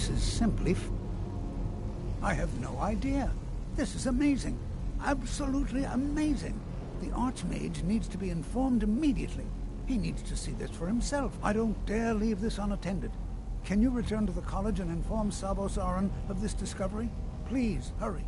This is simply... I have no idea. This is amazing. Absolutely amazing. The Archmage needs to be informed immediately. He needs to see this for himself. I don't dare leave this unattended. Can you return to the college and inform Sabo Saran of this discovery? Please, hurry.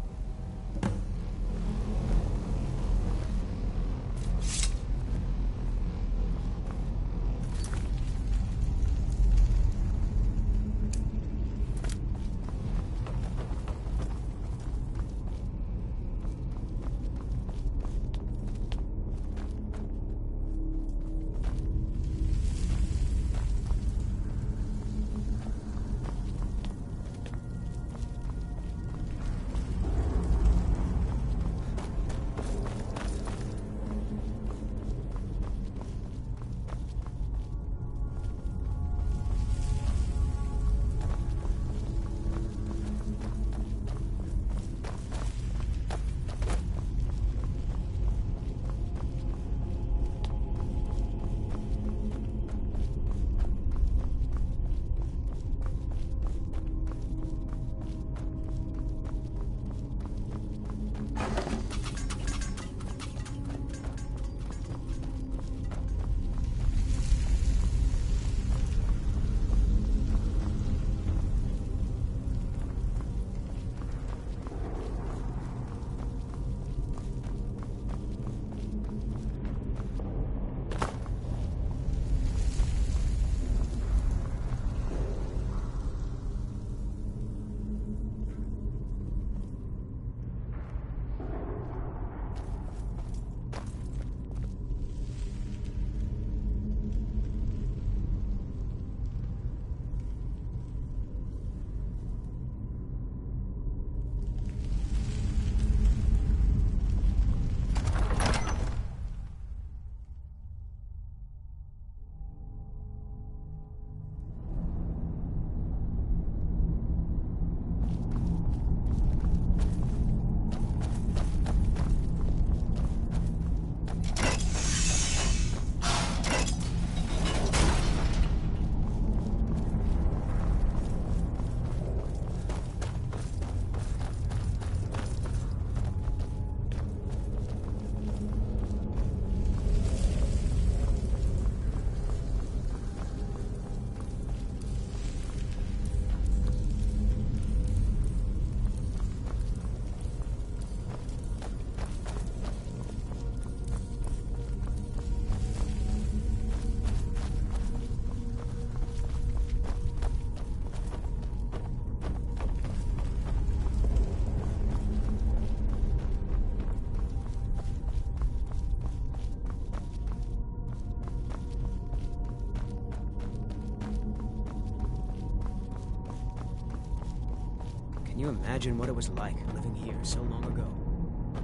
Can you imagine what it was like living here so long ago?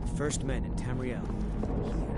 The first men in Tamriel. Here.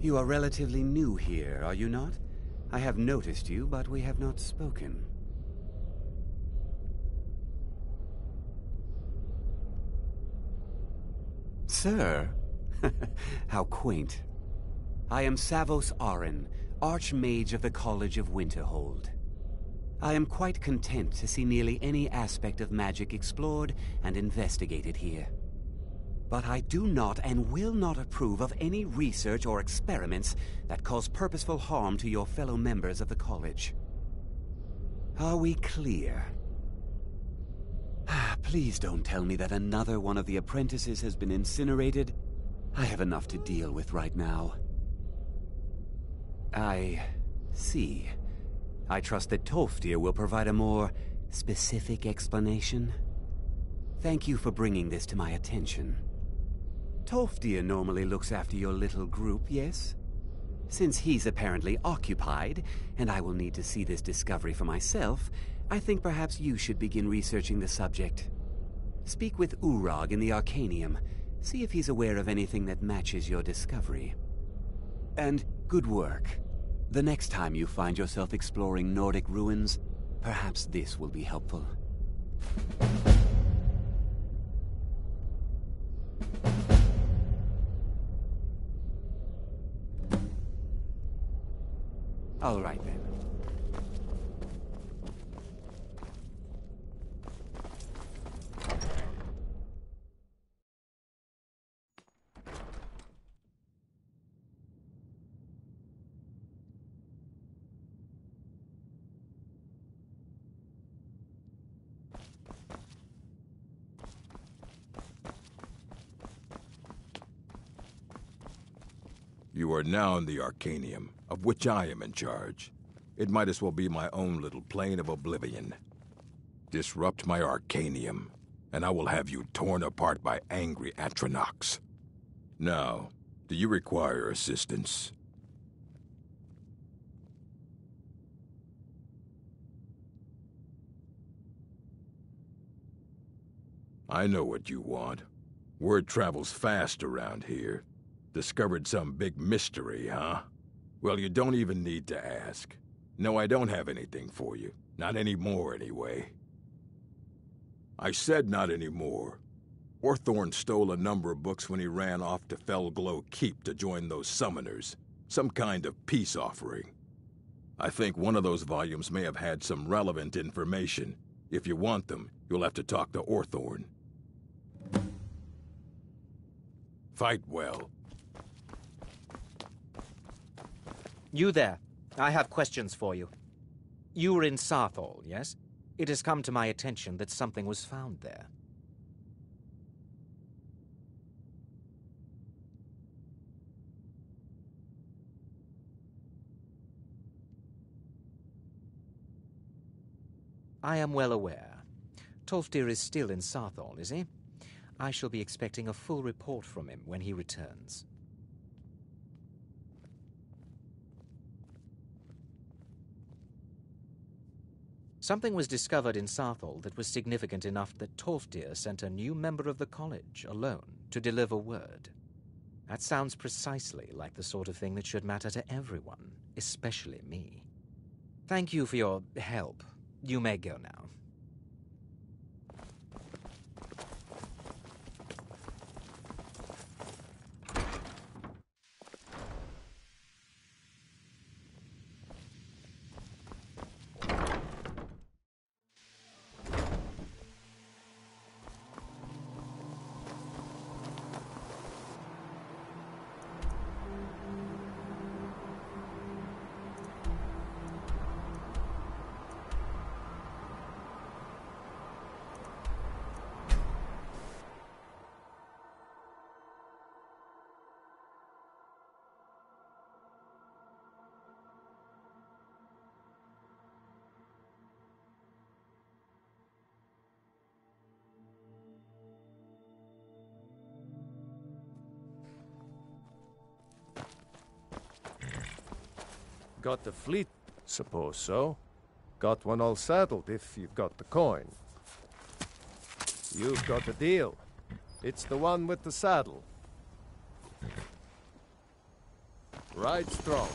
You are relatively new here, are you not? I have noticed you, but we have not spoken. Sir, How quaint. I am Savos Arin, Archmage of the College of Winterhold. I am quite content to see nearly any aspect of magic explored and investigated here. But I do not and will not approve of any research or experiments that cause purposeful harm to your fellow members of the college. Are we clear? Please don't tell me that another one of the apprentices has been incinerated. I have enough to deal with right now. I see. I trust that Tolfdir will provide a more specific explanation. Thank you for bringing this to my attention. Tolfdir normally looks after your little group, yes? Since he's apparently occupied, and I will need to see this discovery for myself, I think perhaps you should begin researching the subject. Speak with Urag in the Arcanium. See if he's aware of anything that matches your discovery. And good work. The next time you find yourself exploring Nordic ruins, perhaps this will be helpful. All right then. You are now in the Arcanium, of which I am in charge. It might as well be my own little plane of oblivion. Disrupt my Arcanium, and I will have you torn apart by angry Atronachs. Now, do you require assistance? I know what you want. Word travels fast around here. Discovered some big mystery, huh? Well, you don't even need to ask. No, I don't have anything for you. Not anymore, anyway. I said not anymore. Orthorn stole a number of books when he ran off to Felglow Keep to join those summoners. Some kind of peace offering. I think one of those volumes may have had some relevant information. If you want them, you'll have to talk to Orthorn. Fight well. You there. I have questions for you. You were in Sarthol, yes? It has come to my attention that something was found there. I am well aware. Tolfdir is still in Sarthol, is he? I shall be expecting a full report from him when he returns. Something was discovered in Sarthol that was significant enough that Tolfdir sent a new member of the college, alone, to deliver word. That sounds precisely like the sort of thing that should matter to everyone, especially me. Thank you for your help. You may go now. Got the fleet? Suppose so. Got one all saddled if you've got the coin. You've got the deal. It's the one with the saddle. Ride strong.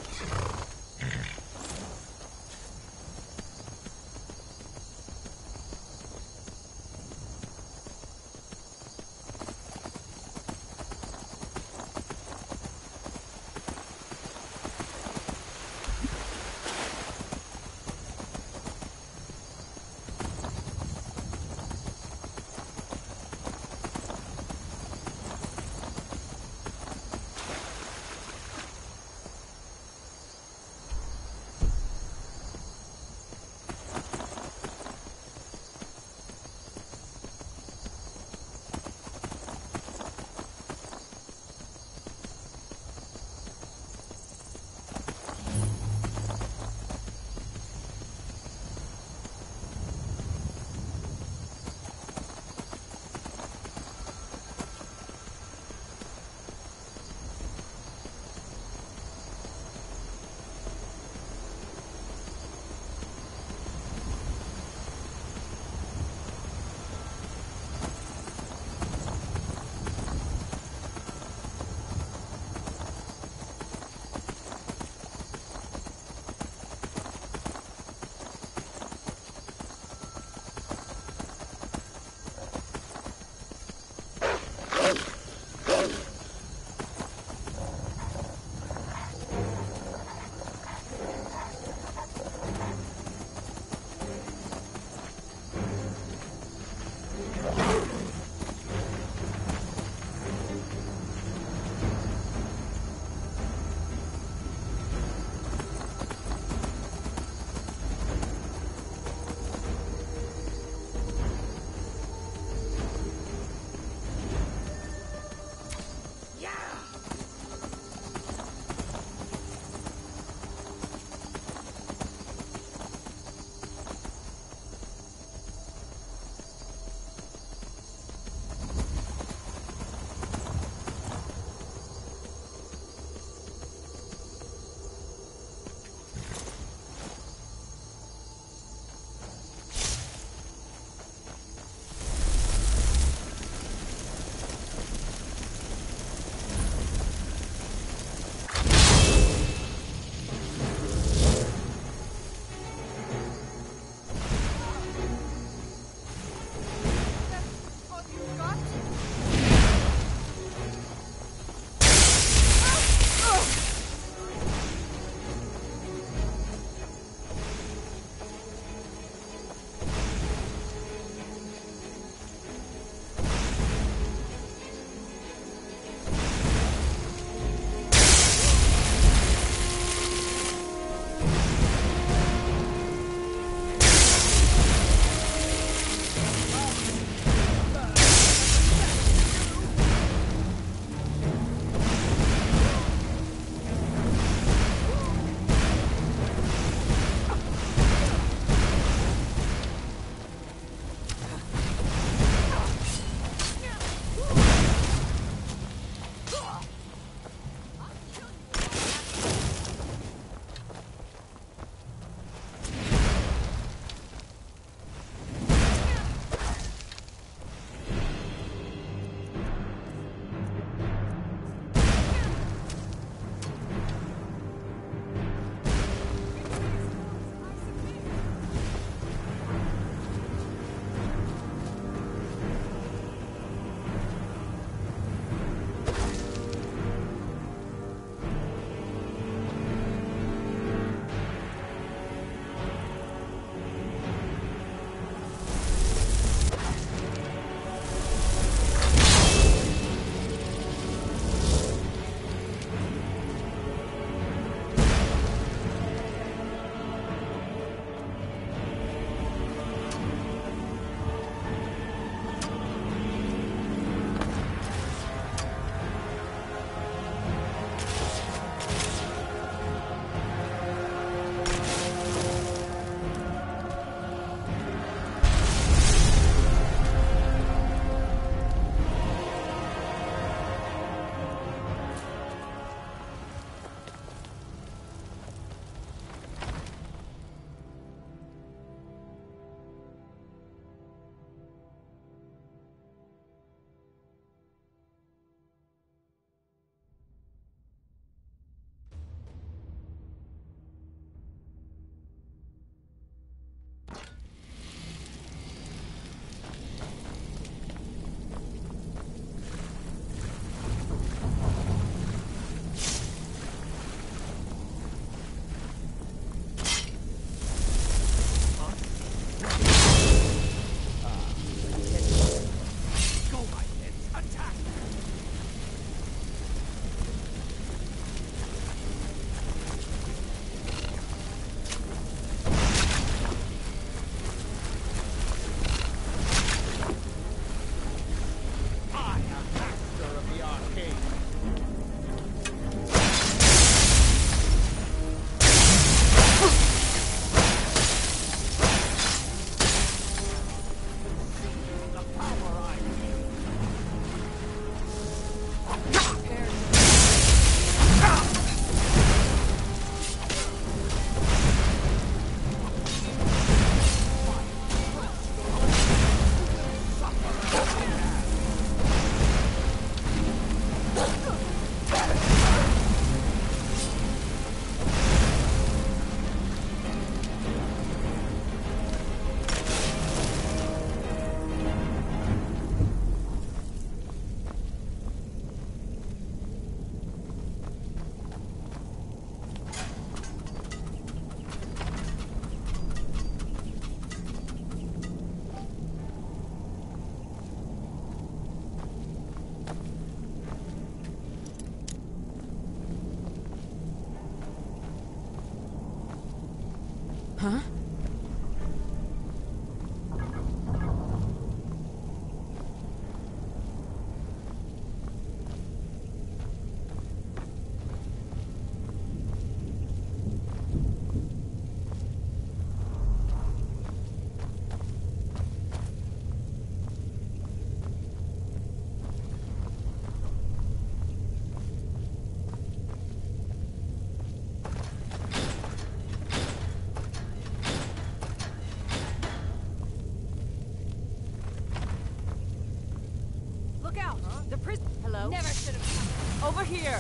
The prison. Hello? Never should have come. Over here.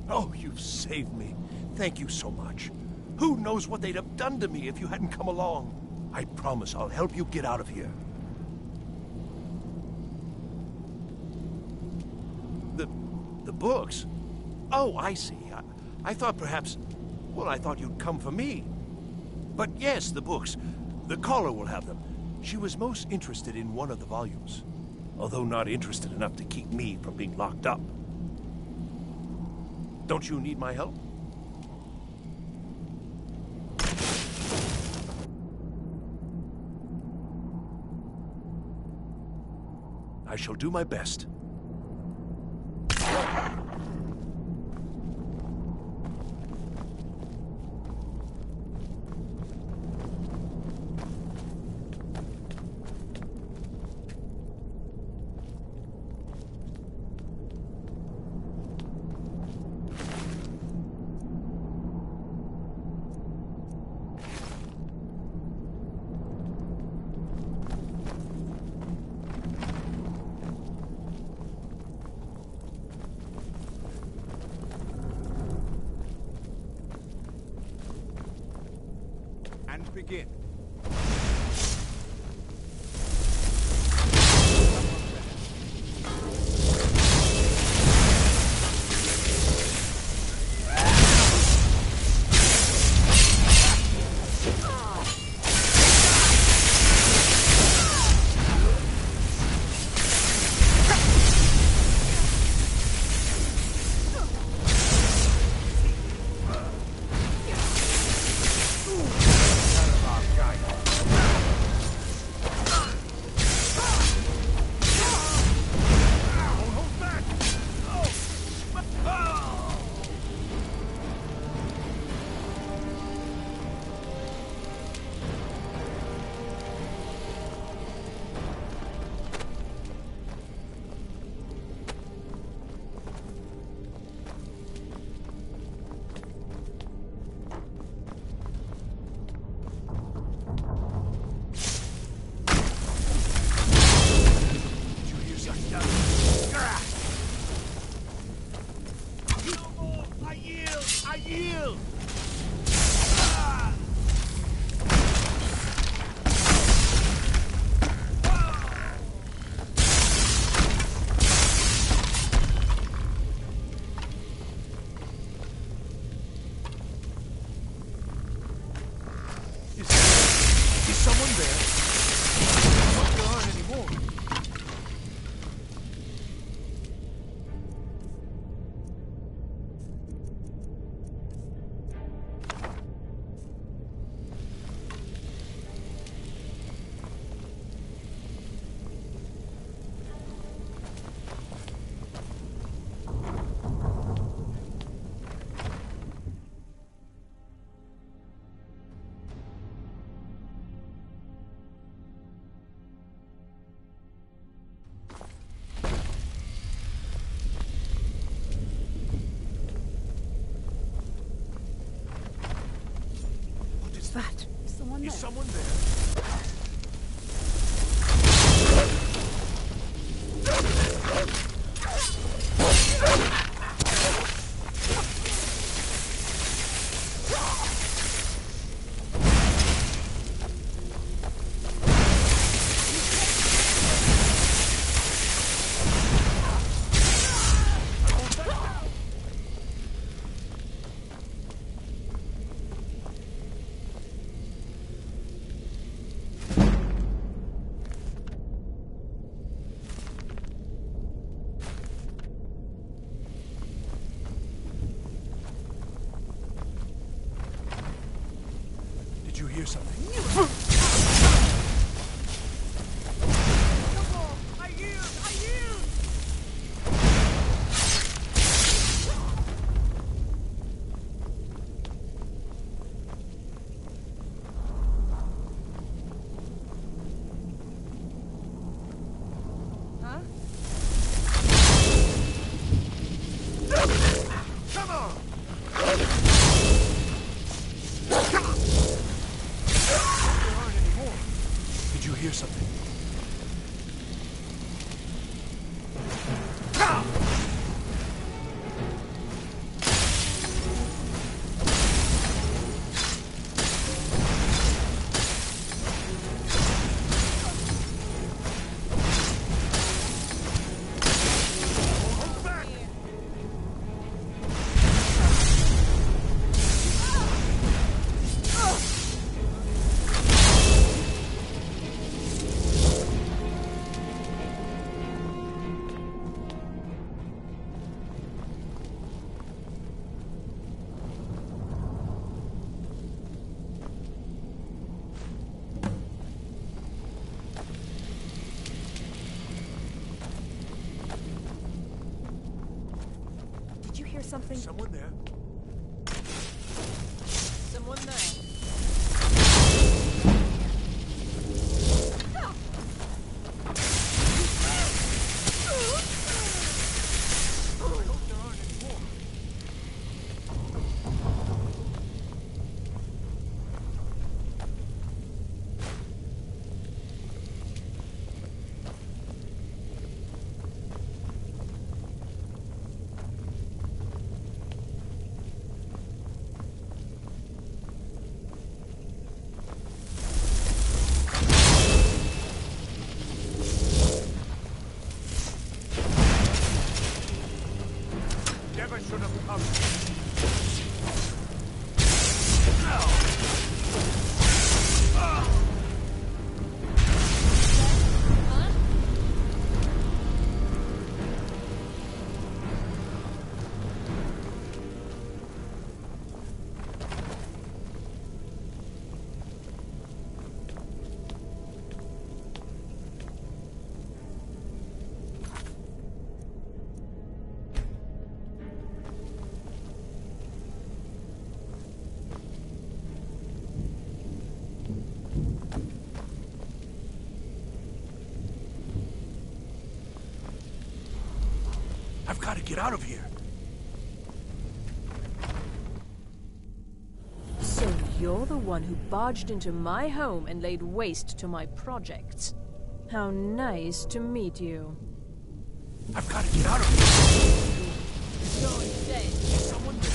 Oh, you've saved me. Thank you so much. Who knows what they'd have done to me if you hadn't come along? I promise I'll help you get out of here. The books? Oh, I see. I thought perhaps... Well, I thought you'd come for me. But yes, the books. The caller will have them. She was most interested in one of the volumes, although not interested enough to keep me from being locked up. Don't you need my help? I shall do my best. And begin. Is someone there? There aren't any more. That? Is someone there? something? Someone there. Someone there. Never should have come. I've got to get out of here. So you're the one who barged into my home and laid waste to my projects. How nice to meet you. I've got to get out of here. You're dead. Is someone there?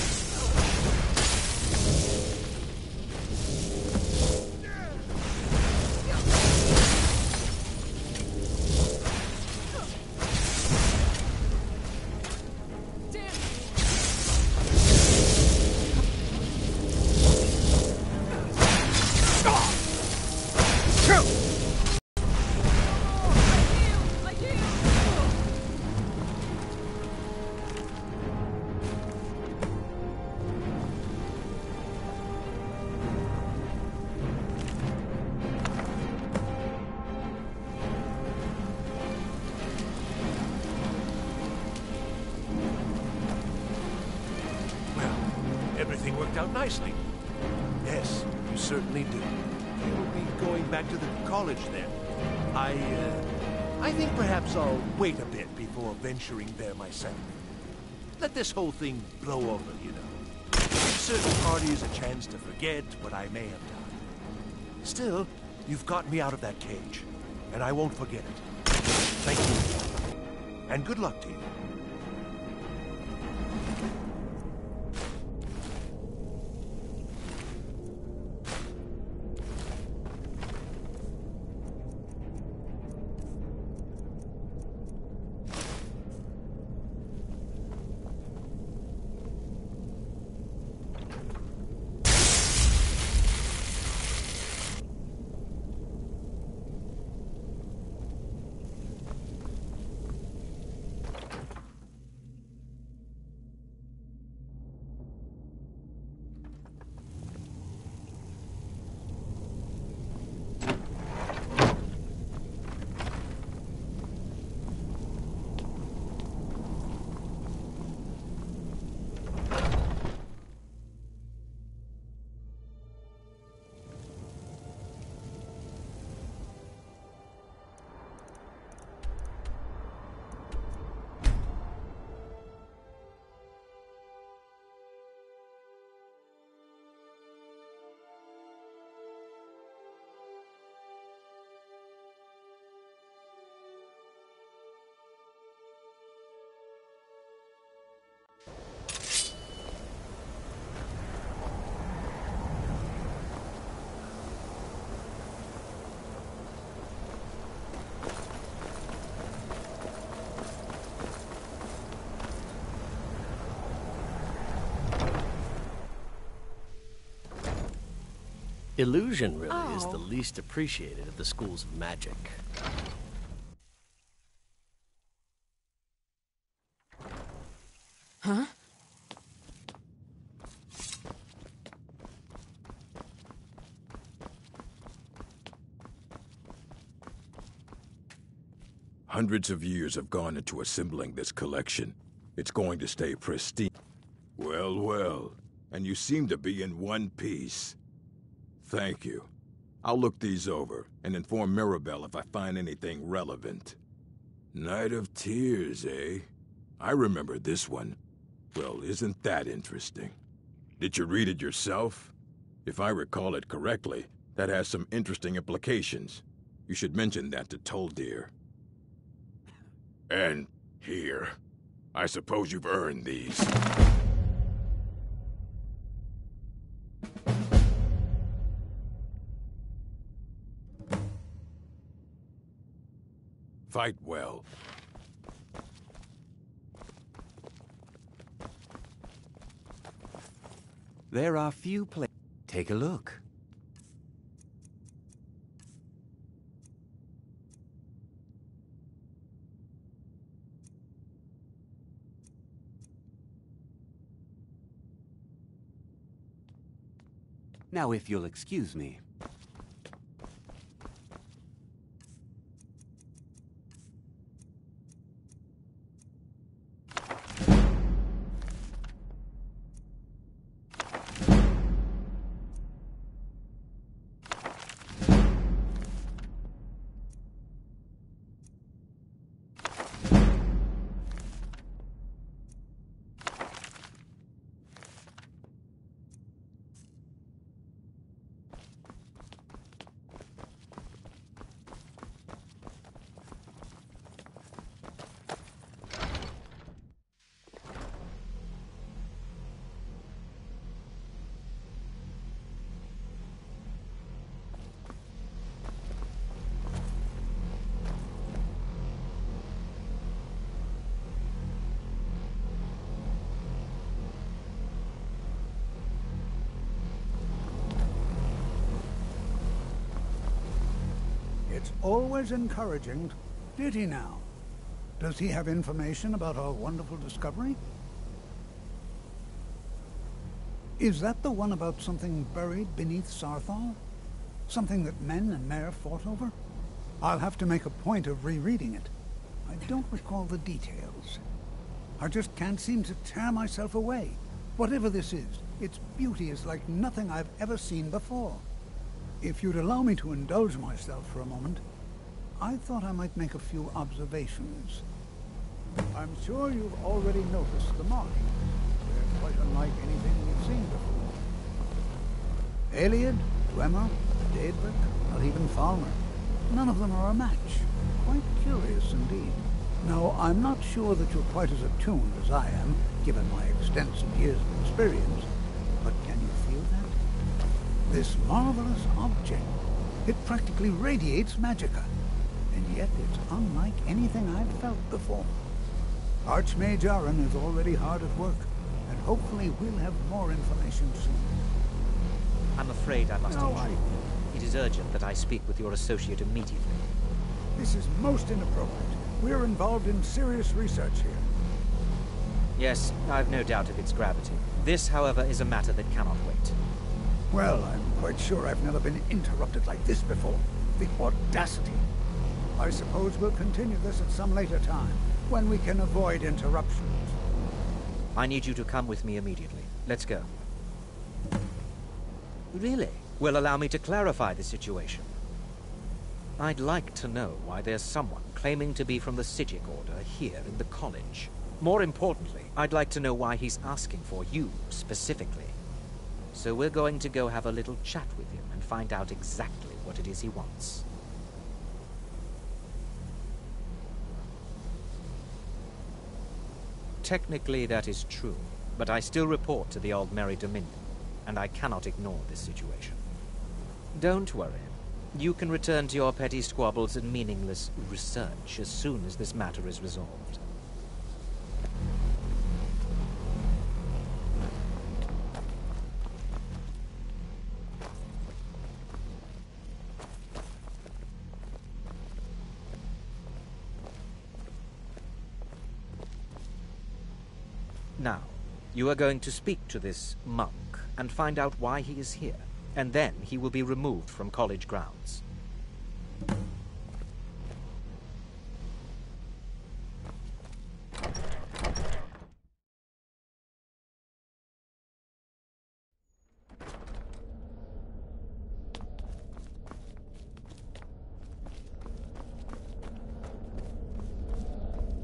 Everything worked out nicely. Yes, you certainly do. You'll be going back to the college then. I think perhaps I'll wait a bit before venturing there myself. Let this whole thing blow over, you know. Give certain parties a chance to forget what I may have done. Still, you've got me out of that cage, and I won't forget it. Thank you, and good luck to you. Illusion really is the least appreciated of the schools of magic. Huh? Hundreds of years have gone into assembling this collection. It's going to stay pristine. Well, well. And you seem to be in one piece. Thank you. I'll look these over and inform Mirabelle if I find anything relevant. Night of Tears, eh? I remember this one. Well, isn't that interesting? Did you read it yourself? If I recall it correctly, that has some interesting implications. You should mention that to Toldir. And here. I suppose you've earned these. Fight well. There are few places. Take a look. Now, if you'll excuse me. It's always encouraging. Did he now? Does he have information about our wonderful discovery? Is that the one about something buried beneath Sarthal? Something that men and Mare fought over? I'll have to make a point of rereading it. I don't recall the details. I just can't seem to tear myself away. Whatever this is, its beauty is like nothing I've ever seen before. If you'd allow me to indulge myself for a moment, I thought I might make a few observations. I'm sure you've already noticed the markings. They're quite unlike anything we've seen before. Iliad, Dwemer, Daedric, not even Falmer. None of them are a match. Quite curious indeed. Now, I'm not sure that you're quite as attuned as I am, given my extensive years of experience, but can you feel that? This marvelous object. It practically radiates magicka, and yet it's unlike anything I've felt before. Archmage Aaron is already hard at work, and hopefully we'll have more information soon. I'm afraid I must No, intrude. It is urgent that I speak with your associate immediately. This is most inappropriate. We're involved in serious research here. Yes, I've no doubt of its gravity. This, however, is a matter that cannot wait. Well, I'm quite sure I've never been interrupted like this before. The audacity. I suppose we'll continue this at some later time, when we can avoid interruptions. I need you to come with me immediately. Let's go. Really? Well, allow me to clarify the situation. I'd like to know why there's someone claiming to be from the Psijic Order here in the college. More importantly, I'd like to know why he's asking for you, specifically. So we're going to go have a little chat with him and find out exactly what it is he wants. Technically, that is true, but I still report to the Aldmeri Dominion, and I cannot ignore this situation. Don't worry. You can return to your petty squabbles and meaningless research as soon as this matter is resolved. Now, you are going to speak to this monk and find out why he is here, and then he will be removed from college grounds.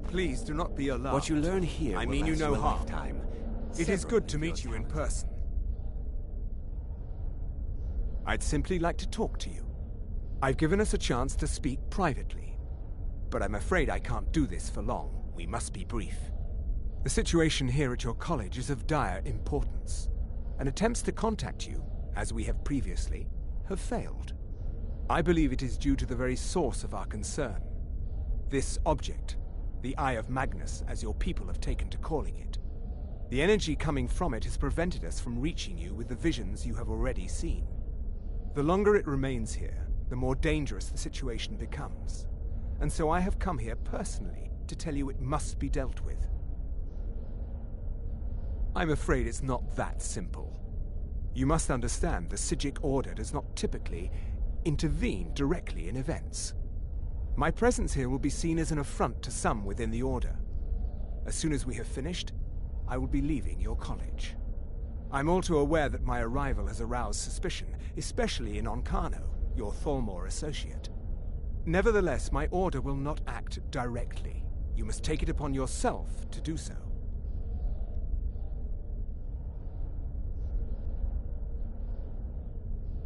Please do not be alarmed. What you learn here I will mean you last no a harm. lifetime. It is good to Several meet of you your in person. I'd simply like to talk to you. I've given us a chance to speak privately, but I'm afraid I can't do this for long. We must be brief. The situation here at your college is of dire importance, and attempts to contact you, as we have previously, have failed. I believe it is due to the very source of our concern. This object, the Eye of Magnus, as your people have taken to calling it. The energy coming from it has prevented us from reaching you with the visions you have already seen. The longer it remains here, the more dangerous the situation becomes. And so I have come here personally to tell you it must be dealt with. I'm afraid it's not that simple. You must understand the Psijic Order does not typically intervene directly in events. My presence here will be seen as an affront to some within the Order. As soon as we have finished, I will be leaving your college. I'm all too aware that my arrival has aroused suspicion, especially in Onkano, your Thalmor associate. Nevertheless, my Order will not act directly. You must take it upon yourself to do so.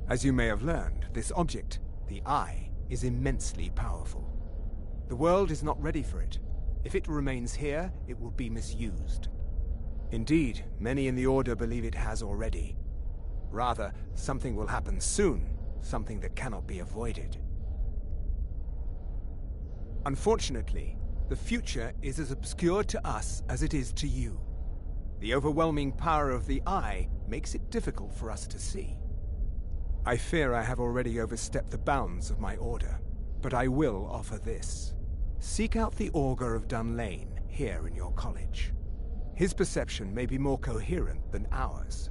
As you may have learned, this object, the Eye, is immensely powerful. The world is not ready for it. If it remains here, it will be misused. Indeed, many in the Order believe it has already. Rather, something will happen soon, something that cannot be avoided. Unfortunately, the future is as obscure to us as it is to you. The overwhelming power of the Eye makes it difficult for us to see. I fear I have already overstepped the bounds of my Order, but I will offer this. Seek out the Augur of Dunlane here in your college. His perception may be more coherent than ours.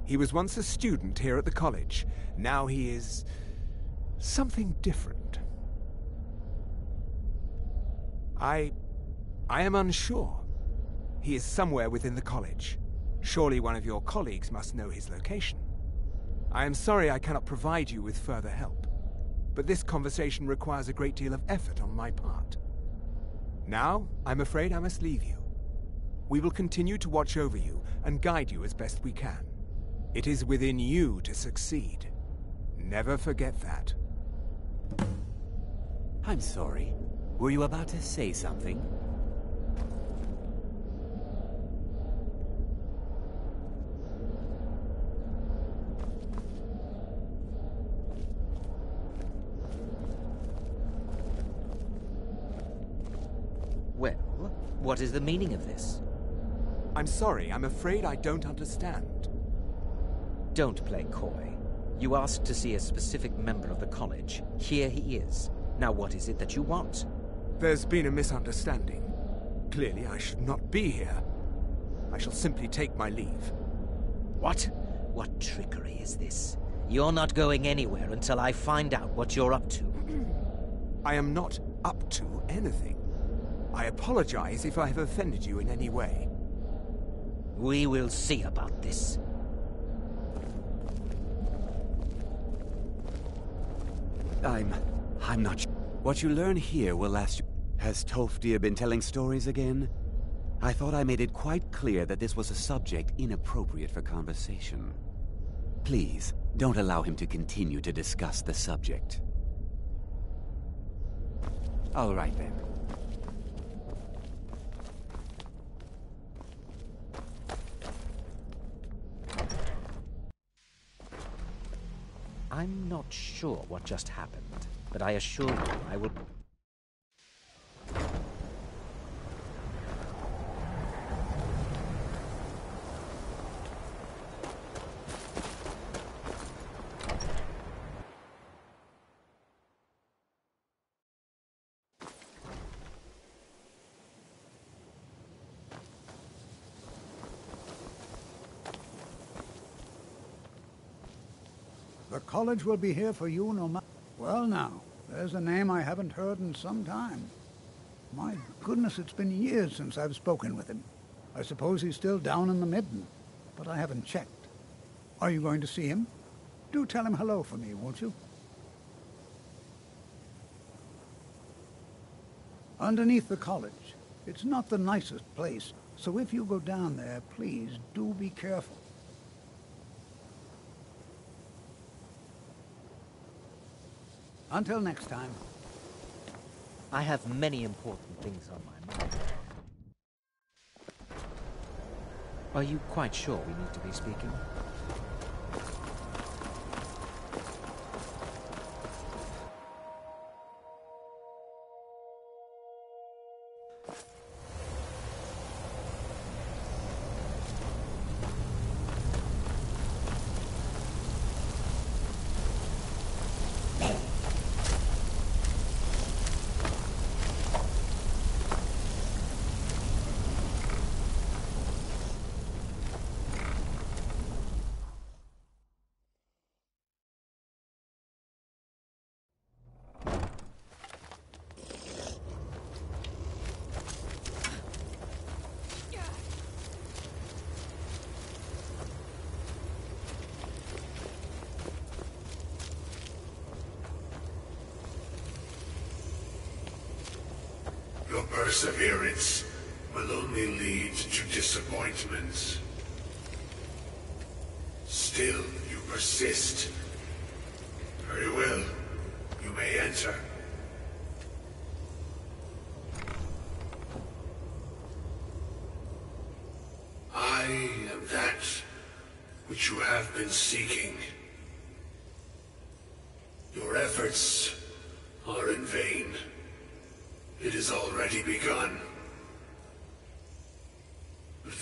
He was once a student here at the college. Now he is something different. I am unsure. He is somewhere within the college. Surely one of your colleagues must know his location. I am sorry I cannot provide you with further help, but this conversation requires a great deal of effort on my part. Now, I'm afraid I must leave you. We will continue to watch over you and guide you as best we can. It is within you to succeed. Never forget that. I'm sorry. Were you about to say something? Well, what is the meaning of this? I'm sorry, I'm afraid I don't understand. Don't play coy. You asked to see a specific member of the college. Here he is. Now what is it that you want? There's been a misunderstanding. Clearly I should not be here. I shall simply take my leave. What? What trickery is this? You're not going anywhere until I find out what you're up to. I am not up to anything. I apologize if I have offended you in any way. We will see about this. I'm not sure. What you learn here will last you. Has Tolfdir been telling stories again? I thought I made it quite clear that this was a subject inappropriate for conversation. Please, don't allow him to continue to discuss the subject. All right then. I'm not sure what just happened, but I assure you I will... The college will be here for you no matter... Well now, there's a name I haven't heard in some time. My goodness, it's been years since I've spoken with him. I suppose he's still down in the Midden, but I haven't checked. Are you going to see him? Do tell him hello for me, won't you? Underneath the college. It's not the nicest place, so if you go down there, please do be careful. Until next time. I have many important things on my mind. Are you quite sure we need to be speaking? Your perseverance will only lead to disappointment. Still, you persist. Very well. You may enter. I am that which you have been seeking. Your efforts are in vain. It has already begun.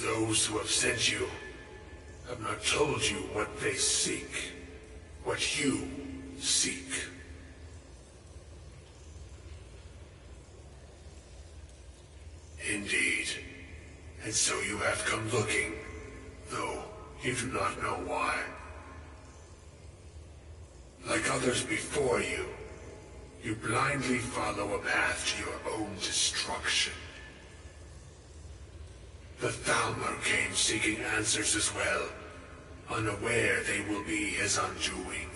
Those who have sent you have not told you what they seek, what you seek. Indeed. And so you have come looking, though you do not know why. Like others before you, you blindly follow a path to your own destruction. The Thalmor came seeking answers as well, unaware they will be his undoing.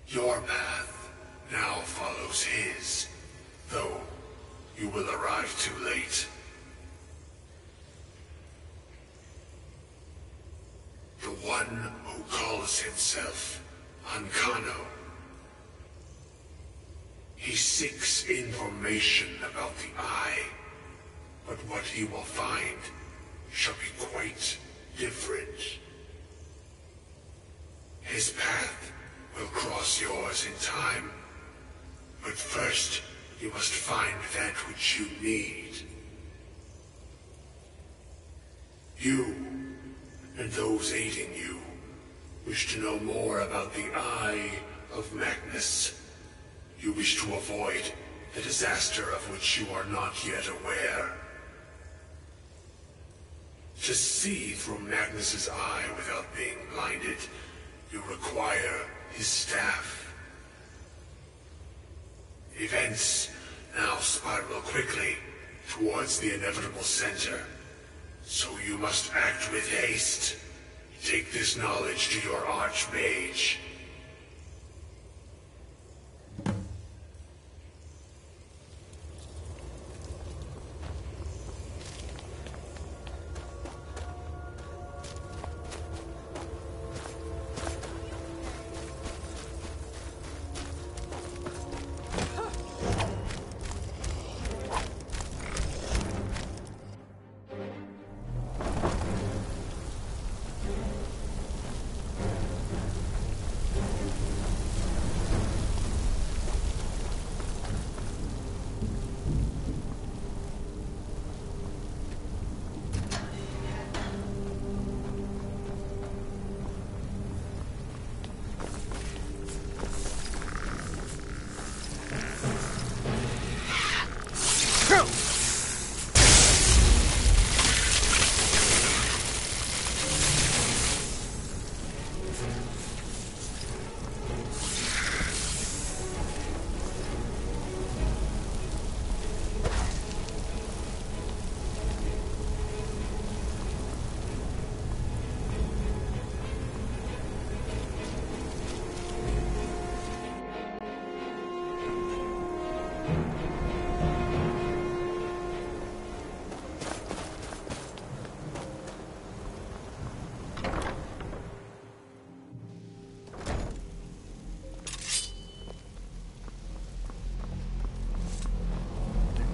Your path now follows his, though you will arrive too late. The one who calls himself Ancano. He seeks information about the Eye, but what he will find shall be quite different. His path will cross yours in time, but first you must find that which you need. You, and those aiding you, wish to know more about the Eye of Magnus. You wish to avoid the disaster of which you are not yet aware. To see through Magnus's eye without being blinded, you require his staff. Events now spiral quickly towards the inevitable center, so you must act with haste. Take this knowledge to your Archmage.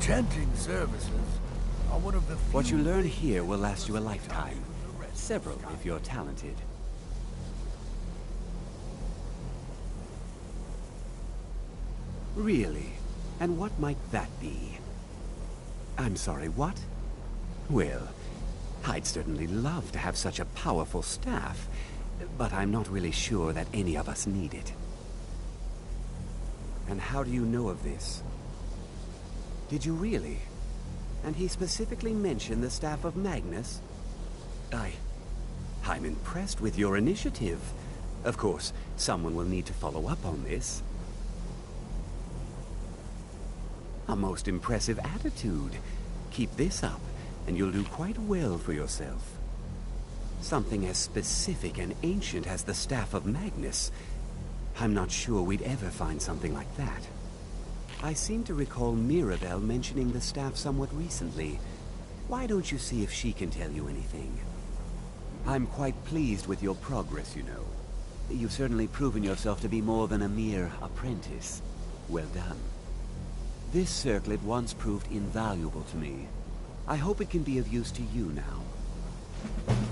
Enchanting services are one of the few... What you learn here will last you a lifetime. Several, if you're talented. Really? And what might that be? I'm sorry, what? Well, I'd certainly love to have such a powerful staff, but I'm not really sure that any of us need it. And how do you know of this? Did you really? And he specifically mentioned the staff of Magnus? I'm impressed with your initiative. Of course, someone will need to follow up on this. A most impressive attitude. Keep this up, and you'll do quite well for yourself. Something as specific and ancient as the Staff of Magnus. I'm not sure we'd ever find something like that. I seem to recall Mirabelle mentioning the staff somewhat recently. Why don't you see if she can tell you anything? I'm quite pleased with your progress, you know. You've certainly proven yourself to be more than a mere apprentice. Well done. This circlet once proved invaluable to me. I hope it can be of use to you now.